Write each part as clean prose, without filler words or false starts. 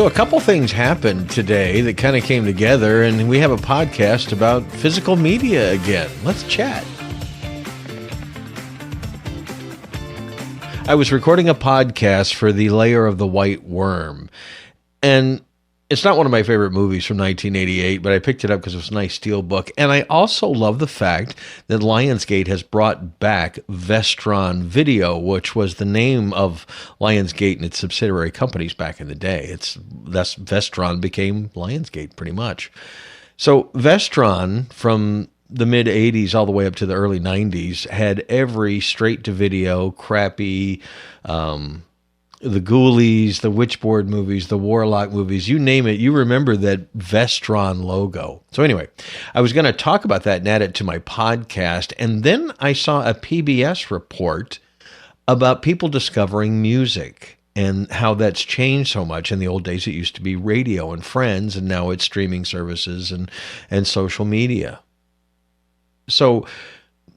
So a couple things happened today that kind of came together, and we have a podcast about physical media again. Let's chat. I was recording a podcast for The Lair of the White Worm, and it's not one of my favorite movies from 1988, but I picked it up because it was a nice steel book. And I also love the fact that Lionsgate has brought back Vestron Video, which was the name of Lionsgate and its subsidiary companies back in the day. That's Vestron became Lionsgate pretty much. So Vestron, from the mid 80s all the way up to the early 90s, had every straight-to-video, crappy, the Ghoulies, the Witchboard movies, the Warlock movies, you name it, you remember that Vestron logo. So anyway, I was going to talk about that and add it to my podcast, and then I saw a PBS report about people discovering music and how that's changed so much. In the old days, it used to be radio and friends, and now it's streaming services and social media. So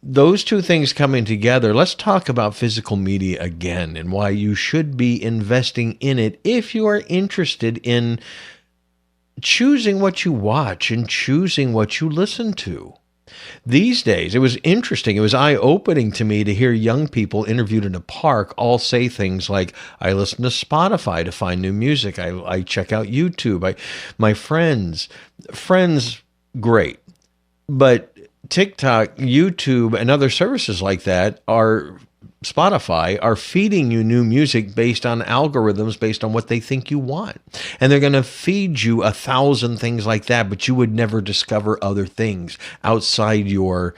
those two things coming together, let's talk about physical media again and why you should be investing in it if you are interested in choosing what you watch and choosing what you listen to. These days, it was interesting. It was eye-opening to me to hear young people interviewed in a park all say things like, I listen to Spotify to find new music. I check out YouTube. My friends, great. But TikTok, YouTube, and other services like that Spotify are feeding you new music based on algorithms, based on what they think you want. And they're going to feed you 1,000 things like that, but you would never discover other things outside your,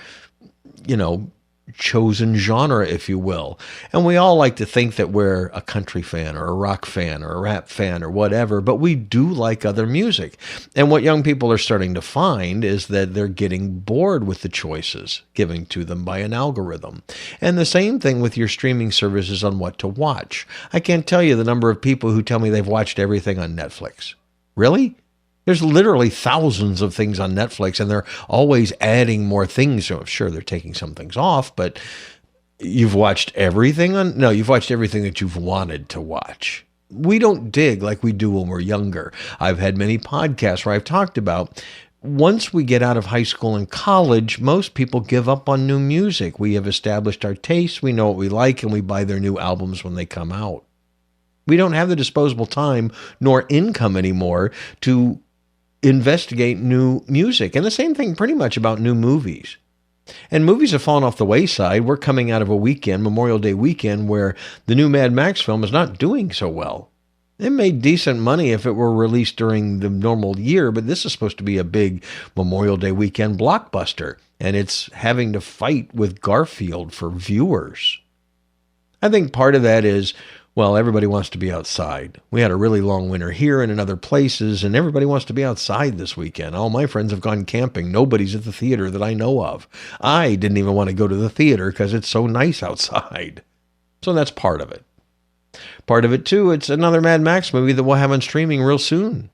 chosen genre, if you will. And we all like to think that we're a country fan or a rock fan or a rap fan or whatever, but we do like other music. And what young people are starting to find is that they're getting bored with the choices given to them by an algorithm. And the same thing with your streaming services on what to watch. I can't tell you the number of people who tell me they've watched everything on Netflix. Really? There's literally thousands of things on Netflix, and they're always adding more things. So sure, they're taking some things off, but you've watched everything you've watched everything that you've wanted to watch. We don't dig like we do when we're younger. I've had many podcasts where I've talked about once we get out of high school and college, most people give up on new music. We have established our tastes, we know what we like, and we buy their new albums when they come out. We don't have the disposable time nor income anymore to investigate new music. And the same thing pretty much about new movies. And movies have fallen off the wayside. We're coming out of a weekend, Memorial Day weekend, where the new Mad Max film is not doing so well. It made decent money if it were released during the normal year, but this is supposed to be a big Memorial Day weekend blockbuster, and it's having to fight with Garfield for viewers. I think part of that is, well, everybody wants to be outside. We had a really long winter here and in other places, and everybody wants to be outside this weekend. All my friends have gone camping. Nobody's at the theater that I know of. I didn't even want to go to the theater because it's so nice outside. So that's part of it. Part of it, too, it's another Mad Max movie that we'll have on streaming real soon.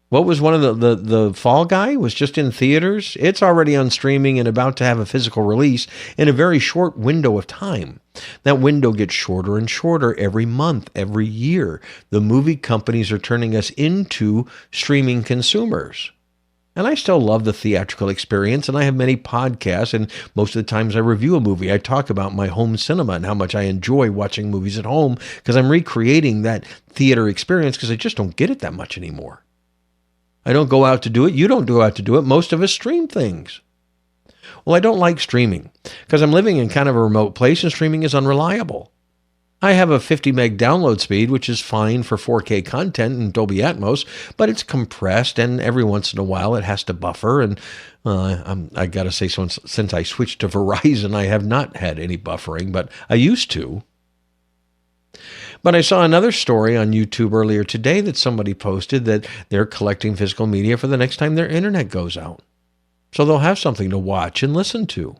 What was one of the Fall Guy was just in theaters? It's already on streaming and about to have a physical release in a very short window of time. That window gets shorter and shorter every month, every year. The movie companies are turning us into streaming consumers. And I still love the theatrical experience, and I have many podcasts, and most of the times I review a movie. I talk about my home cinema and how much I enjoy watching movies at home because I'm recreating that theater experience because I just don't get it that much anymore. I don't go out to do it. You don't go out to do it. Most of us stream things. Well, I don't like streaming because I'm living in kind of a remote place and streaming is unreliable. I have a 50 meg download speed, which is fine for 4K content and Dolby Atmos, but it's compressed and every once in a while it has to buffer. And I got to say, since I switched to Verizon, I have not had any buffering, but I used to. But I saw another story on YouTube earlier today that somebody posted that they're collecting physical media for the next time their internet goes out. So they'll have something to watch and listen to.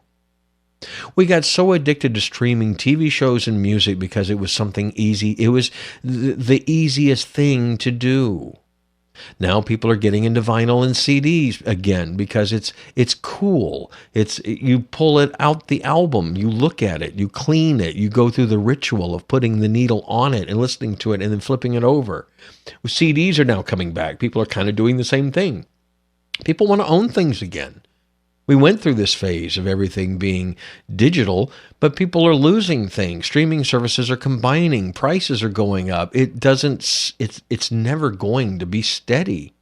We got so addicted to streaming TV shows and music because it was something easy. It was the easiest thing to do. Now people are getting into vinyl and CDs again because it's cool. You pull it out the album, you look at it, you clean it, you go through the ritual of putting the needle on it and listening to it and then flipping it over. CDs are now coming back. People are kind of doing the same thing. People want to own things again. We went through this phase of everything being digital, but people are losing things. Streaming services are combining. Prices are going up. It's never going to be steady.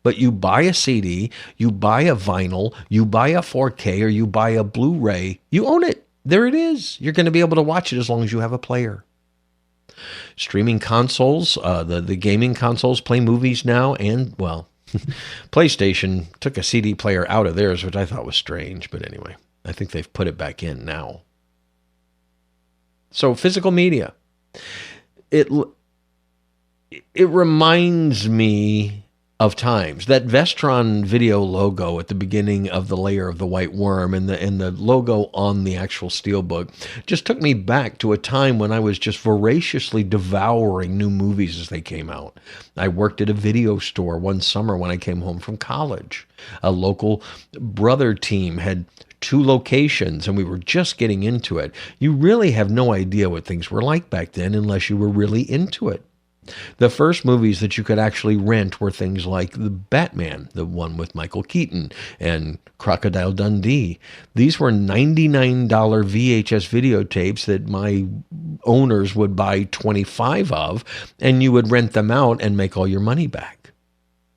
But you buy a CD, you buy a vinyl, you buy a 4K, or you buy a Blu-ray, you own it. There it is. You're going to be able to watch it as long as you have a player. Streaming consoles, the gaming consoles play movies now, and, well, PlayStation took a CD player out of theirs, which I thought was strange. But anyway, I think they've put it back in now. So physical media, it reminds me of times. That Vestron video logo at the beginning of the layer of the white worm and the logo on the actual steelbook just took me back to a time when I was just voraciously devouring new movies as they came out. I worked at a video store one summer when I came home from college. A local brother team had 2 locations, and we were just getting into it. You really have no idea what things were like back then unless you were really into it. The first movies that you could actually rent were things like the Batman, the one with Michael Keaton, and Crocodile Dundee. These were $99 VHS videotapes that my owners would buy 25 of, and you would rent them out and make all your money back.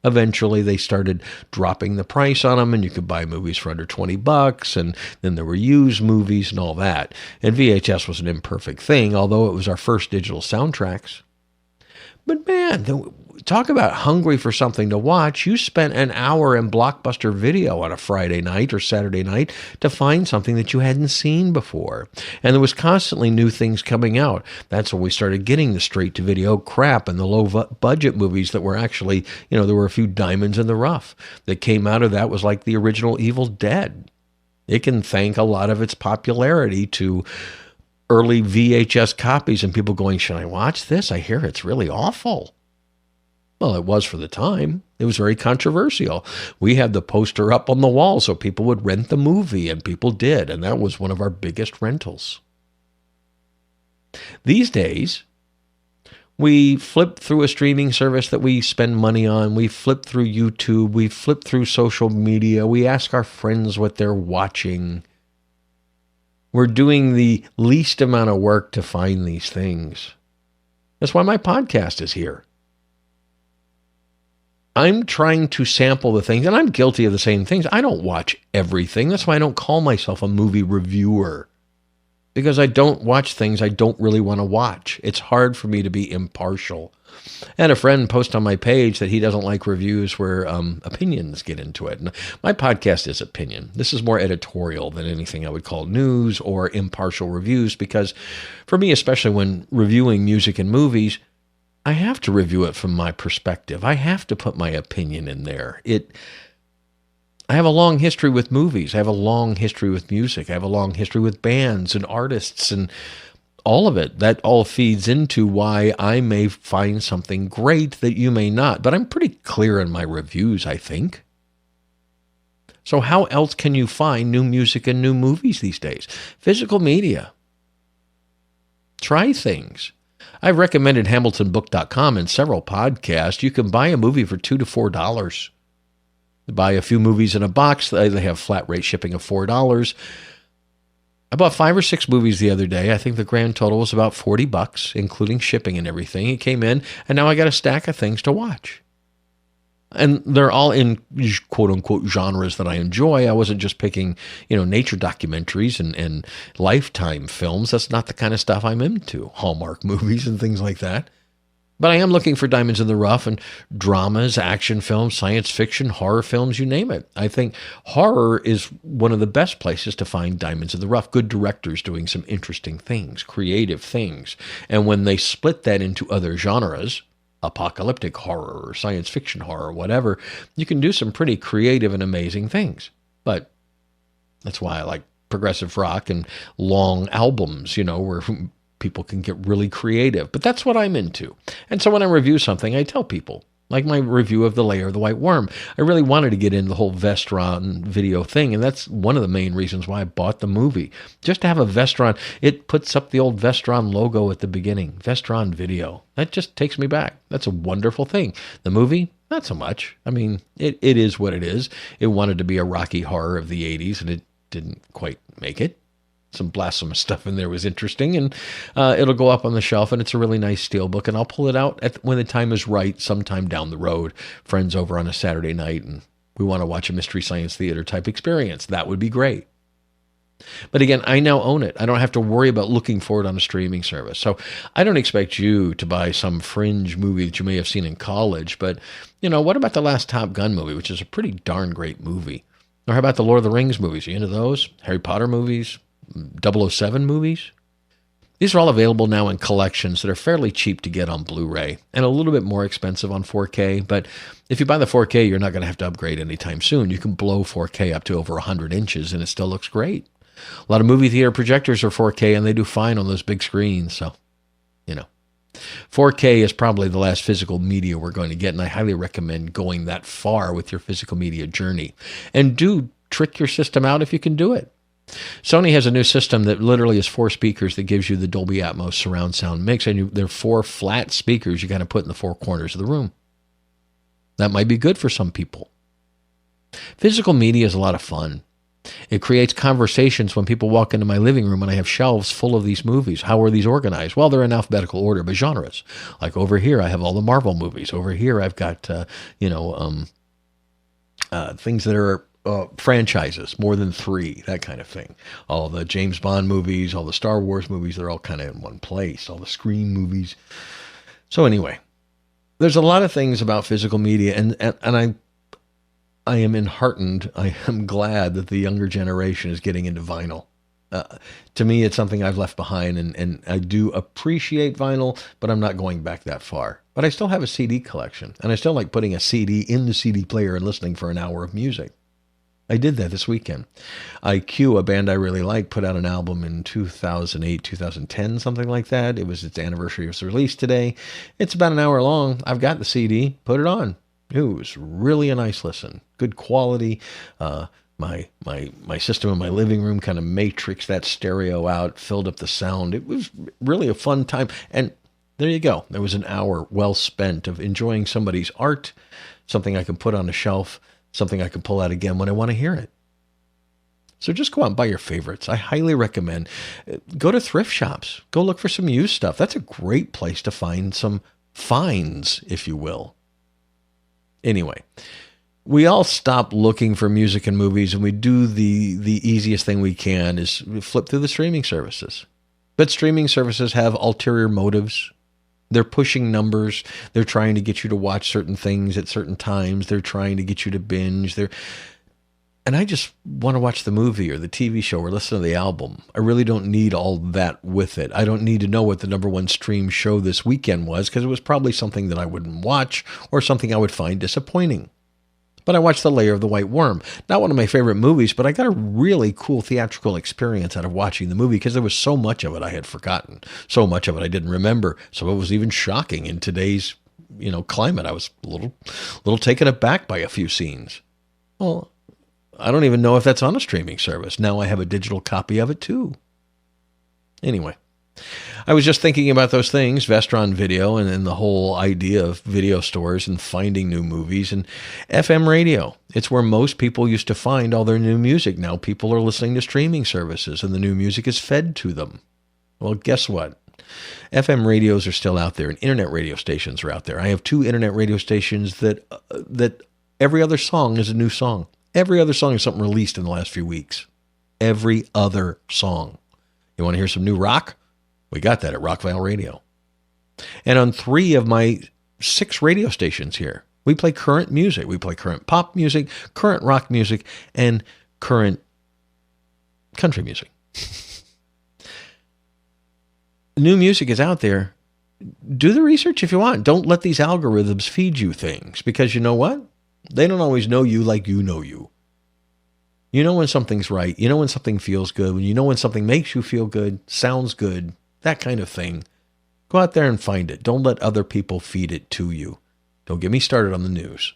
Eventually, they started dropping the price on them, and you could buy movies for under $20, and then there were used movies and all that. And VHS was an imperfect thing, although it was our first digital soundtracks. But man, talk about hungry for something to watch. You spent an hour in Blockbuster Video on a Friday night or Saturday night to find something that you hadn't seen before. And there was constantly new things coming out. That's when we started getting the straight-to-video crap and the low-budget movies that were actually, there were a few diamonds in the rough. That came out of that was like the original Evil Dead. It can thank a lot of its popularity to early VHS copies and people going, should I watch this? I hear it's really awful. Well, it was for the time. It was very controversial. We had the poster up on the wall so people would rent the movie, and people did, and that was one of our biggest rentals. These days, we flip through a streaming service that we spend money on. We flip through YouTube. We flip through social media. We ask our friends what they're watching. We're doing the least amount of work to find these things. That's why my podcast is here. I'm trying to sample the things, and I'm guilty of the same things. I don't watch everything. That's why I don't call myself a movie reviewer, because I don't watch things I don't really want to watch. It's hard for me to be impartial. I had a friend post on my page that he doesn't like reviews where opinions get into it. And my podcast is opinion. This is more editorial than anything I would call news or impartial reviews, because for me, especially when reviewing music and movies, I have to review it from my perspective. I have to put my opinion in there. I have a long history with movies. I have a long history with music. I have a long history with bands and artists and all of it. That all feeds into why I may find something great that you may not. But I'm pretty clear in my reviews, I think. So how else can you find new music and new movies these days? Physical media. Try things. I've recommended HamiltonBook.com in several podcasts. You can buy a movie for $2 to $4. Buy a few movies in a box. They have flat rate shipping of $4. I bought 5 or 6 movies the other day. I think the grand total was about $40, including shipping and everything. It came in, and now I got a stack of things to watch. And they're all in quote-unquote genres that I enjoy. I wasn't just picking, nature documentaries and Lifetime films. That's not the kind of stuff I'm into. Hallmark movies and things like that. But I am looking for diamonds in the rough and dramas, action films, science fiction, horror films, you name it. I think horror is one of the best places to find diamonds in the rough. Good directors doing some interesting things, creative things. And when they split that into other genres, apocalyptic horror or science fiction horror or whatever, you can do some pretty creative and amazing things. But that's why I like progressive rock and long albums, where people can get really creative. But that's what I'm into. And so when I review something, I tell people, Like my review of The Lair of the White Worm. I really wanted to get into the whole Vestron video thing, and that's one of the main reasons why I bought the movie. Just to have a Vestron, it puts up the old Vestron logo at the beginning. Vestron video. That just takes me back. That's a wonderful thing. The movie, not so much. I mean, it is what it is. It wanted to be a Rocky horror of the 80s, and it didn't quite make it. Some blasphemous stuff in there was interesting, and it'll go up on the shelf, and it's a really nice steelbook, and I'll pull it out when the time is right, sometime down the road. Friends over on a Saturday night, and we want to watch a Mystery Science Theater type experience. That would be great. But again, I now own it. I don't have to worry about looking for it on a streaming service. So I don't expect you to buy some fringe movie that you may have seen in college, but, what about the last Top Gun movie, which is a pretty darn great movie? Or how about the Lord of the Rings movies? Are you into those? Harry Potter movies? 007 movies? These are all available now in collections that are fairly cheap to get on Blu-ray and a little bit more expensive on 4K. But if you buy the 4K, you're not going to have to upgrade anytime soon. You can blow 4K up to over 100 inches and it still looks great. A lot of movie theater projectors are 4K and they do fine on those big screens. So, 4K is probably the last physical media we're going to get. And I highly recommend going that far with your physical media journey. And do trick your system out if you can do it. Sony has a new system that literally is 4 speakers that gives you the Dolby Atmos surround sound mix, and there are 4 flat speakers you got to put in the 4 corners of the room. That might be good for some people. Physical media is a lot of fun. It creates conversations when people walk into my living room and I have shelves full of these movies. How are these organized? Well, they're in alphabetical order, but genres. Like over here, I have all the Marvel movies. Over here, I've got, things that are franchises, more than 3, that kind of thing. All the James Bond movies, all the Star Wars movies, they're all kind of in one place. All the Scream movies. So anyway, there's a lot of things about physical media, and I am enheartened. I am glad that the younger generation is getting into vinyl. To me, it's something I've left behind, and I do appreciate vinyl, but I'm not going back that far. But I still have a CD collection, and I still like putting a CD in the CD player and listening for an hour of music. I did that this weekend. IQ, a band I really like, put out an album in 2008, 2010, something like that. It was its anniversary of its release today. It's about an hour long. I've got the CD. Put it on. It was really a nice listen. Good quality. My system in my living room kind of matrixed that stereo out, filled up the sound. It was really a fun time. And there you go. There was an hour well spent of enjoying somebody's art, something I can put on a shelf, something I can pull out again when I want to hear it. So just go out and buy your favorites. I highly recommend. Go to thrift shops. Go look for some used stuff. That's a great place to find some finds, if you will. Anyway, we all stop looking for music and movies, and we do the easiest thing we can is flip through the streaming services. But streaming services have ulterior motives. They're pushing numbers. They're trying to get you to watch certain things at certain times. They're trying to get you to binge. And I just want to watch the movie or the TV show or listen to the album. I really don't need all that with it. I don't need to know what the #1 stream show this weekend was, because it was probably something that I wouldn't watch or something I would find disappointing. But I watched The Lair of the White Worm. Not one of my favorite movies, but I got a really cool theatrical experience out of watching the movie because there was so much of it I had forgotten. So much of it I didn't remember. Some of it was even shocking in today's, climate. I was a little taken aback by a few scenes. Well, I don't even know if that's on a streaming service. Now I have a digital copy of it too. Anyway, I was just thinking about those things, Vestron Video, and the whole idea of video stores and finding new movies, and FM radio. It's where most people used to find all their new music. Now people are listening to streaming services, and the new music is fed to them. Well, guess what? FM radios are still out there, and internet radio stations are out there. I have 2 internet radio stations that every other song is a new song. Every other song is something released in the last few weeks. Every other song. You want to hear some new rock? We got that at ROCKFILE Radio. And on 3 of my 6 radio stations here, we play current music. We play current pop music, current rock music, and current country music. New music is out there. Do the research if you want. Don't let these algorithms feed you things, because you know what? They don't always know you like you know you. You know when something's right. You know when something feels good. You know when something makes you feel good, sounds good, that kind of thing. Go out there and find it. Don't let other people feed it to you. Don't get me started on the news.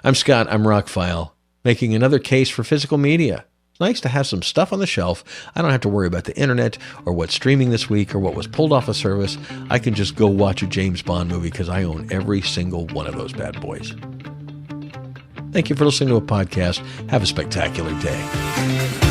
I'm Scott. I'm ROCKFILE, making another case for physical media. It's nice to have some stuff on the shelf. I don't have to worry about the internet or what's streaming this week or what was pulled off a service. I can just go watch a James Bond movie because I own every single one of those bad boys. Thank you for listening to a podcast. Have a spectacular day.